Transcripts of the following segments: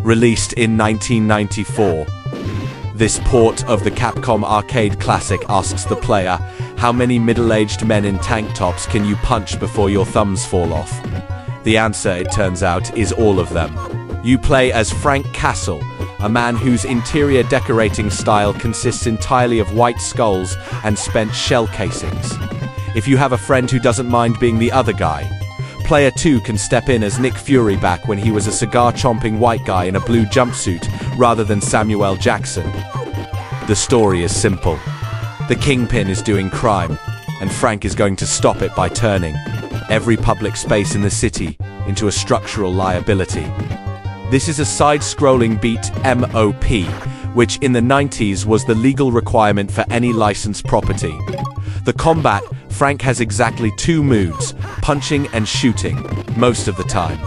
released in 1994. This port of the Capcom arcade classic asks the player, how many middle-aged men in tank tops can you punch before your thumbs fall off? The answer, it turns out, is all of them. You play as Frank Castle, a man whose interior decorating style consists entirely of white skulls and spent shell casings. If you have a friend who doesn't mind being the other guy, Player 2 can step in as Nick Fury back when he was a cigar-chomping white guy in a blue jumpsuit rather than Samuel Jackson. The story is simple. The Kingpin is doing crime, and Frank is going to stop it by turning every public space in the city into a structural liability. This is a side-scrolling beat MOP, which in the 90s was the legal requirement for any licensed property. The combat, Frank has exactly two moods, punching and shooting, most of the time.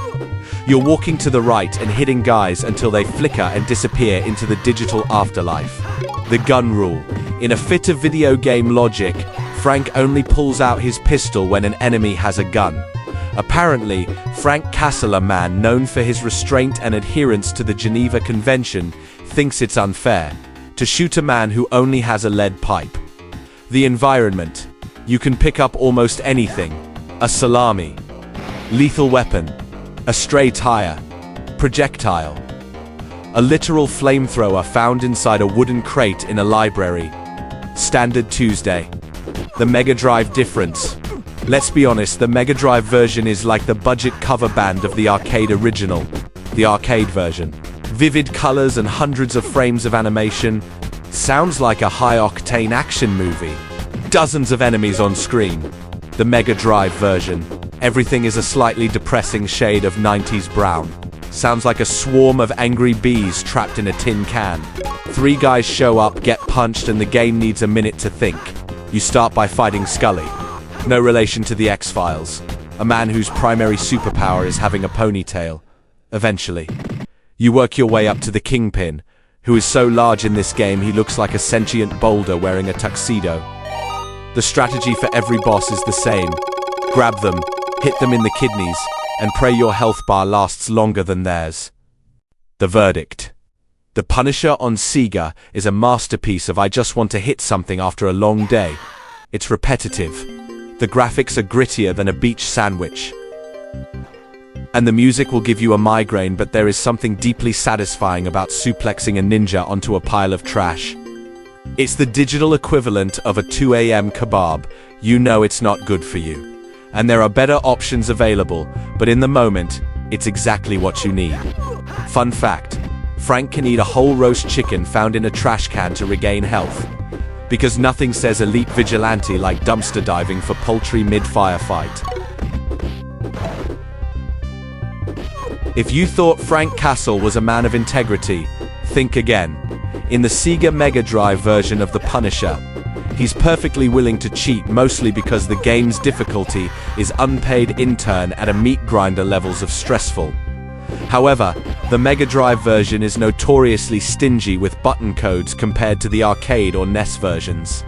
You're walking to the right and hitting guys until they flicker and disappear into the digital afterlife. The gun rule. In a fit of video game logic, Frank only pulls out his pistol when an enemy has a gun. Apparently, Frank Castle, a man known for his restraint and adherence to the Geneva Convention, thinks it's unfair to shoot a man who only has a lead pipe. The environment. You can pick up almost anything. A salami, lethal weapon, a stray tire, projectile, a literal flamethrower found inside a wooden crate in a library. Standard Tuesday. The Mega Drive difference. Let's be honest, the Mega Drive version is like the budget cover band of the arcade original, the arcade version. Vivid colors and hundreds of frames of animation. Sounds like a high-octane action movie. Dozens of enemies on screen. The Mega Drive version. Everything is a slightly depressing shade of 90s brown. Sounds like a swarm of angry bees trapped in a tin can. Three guys show up, get punched, and the game needs a minute to think. You start by fighting Scully. No relation to the X-Files. A man whose primary superpower is having a ponytail. Eventually. You work your way up to the Kingpin, who is so large in this game he looks like a sentient boulder wearing a tuxedo. The strategy for every boss is the same. Grab them, hit them in the kidneys, and pray your health bar lasts longer than theirs. The verdict. The Punisher on Sega is a masterpiece of I just want to hit something after a long day. It's repetitive. The graphics are grittier than a beach sandwich. And the music will give you a migraine, but there is something deeply satisfying about suplexing a ninja onto a pile of trash. It's the digital equivalent of a 2 a.m. kebab. You know it's not good for you. And there are better options available, but in the moment, it's exactly what you need. Fun fact, Frank can eat a whole roast chicken found in a trash can to regain health. Because nothing says elite vigilante like dumpster diving for poultry mid-firefight. If you thought Frank Castle was a man of integrity, think again. In the Sega Mega Drive version of The Punisher, he's perfectly willing to cheat, mostly because the game's difficulty is unpaid intern at a meat grinder levels of stressful. However, the Mega Drive version is notoriously stingy with button codes compared to the arcade or NES versions.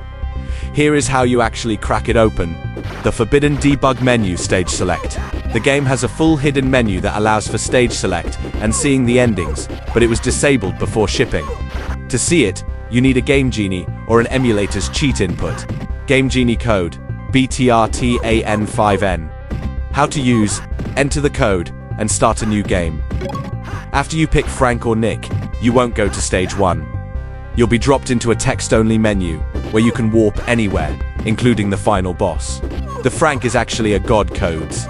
Here is how you actually crack it open. The forbidden debug menu, stage select. The game has a full hidden menu that allows for stage select and seeing the endings, but it was disabled before shipping. To see it, you need a Game Genie or an emulator's cheat input. Game Genie code, BTRTAN5N. How to use, enter the code, and start a new game. After you pick Frank or Nick, you won't go to stage 1. You'll be dropped into a text-only menu, where you can warp anywhere, including the final boss. The Frank is actually a god codes.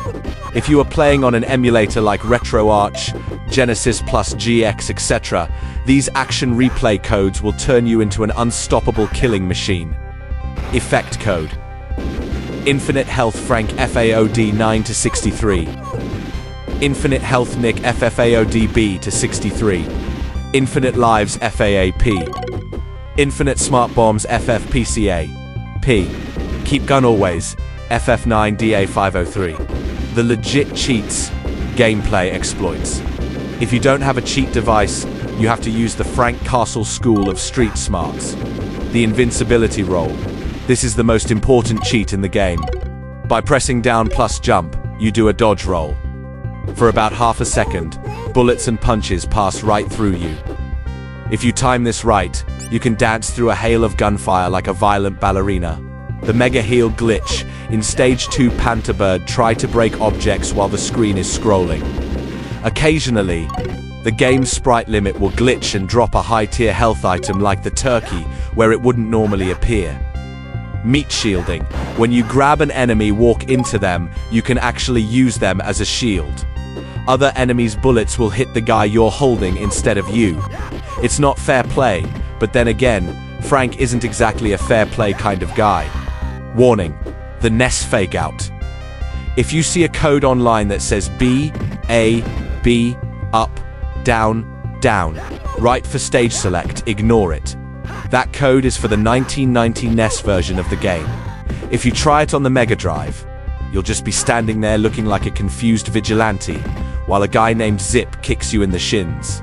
If you are playing on an emulator like RetroArch, Genesis plus GX, etc., these action replay codes will turn you into an unstoppable killing machine. Effect code. Infinite Health Frank FAOD 9 to 63. Infinite Health Nick FFAODB to 63. Infinite Lives FAAP. Infinite Smart Bombs FFPCA. P. Keep Gun Always FF9DA503. The legit cheats, gameplay exploits. If you don't have a cheat device, you have to use the Frank Castle School of Street Smarts. The invincibility roll. This is the most important cheat in the game. By pressing down plus jump, you do a dodge roll. For about half a second, bullets and punches pass right through you. If you time this right, you can dance through a hail of gunfire like a violent ballerina. The Mega Heal glitch. In Stage 2, Panterbird try to break objects while the screen is scrolling. Occasionally, the game's sprite limit will glitch and drop a high-tier health item like the turkey, where it wouldn't normally appear. Meat shielding. When you grab an enemy, walk into them, you can actually use them as a shield. Other enemies' bullets will hit the guy you're holding instead of you. It's not fair play, but then again, Frank isn't exactly a fair play kind of guy. Warning: the NES fake out. If you see a code online that says B, A, B, up, down, down, right for stage select, ignore it. That code is for the 1990 NES version of the game. If you try it on the Mega Drive, you'll just be standing there looking like a confused vigilante, while a guy named Zip kicks you in the shins.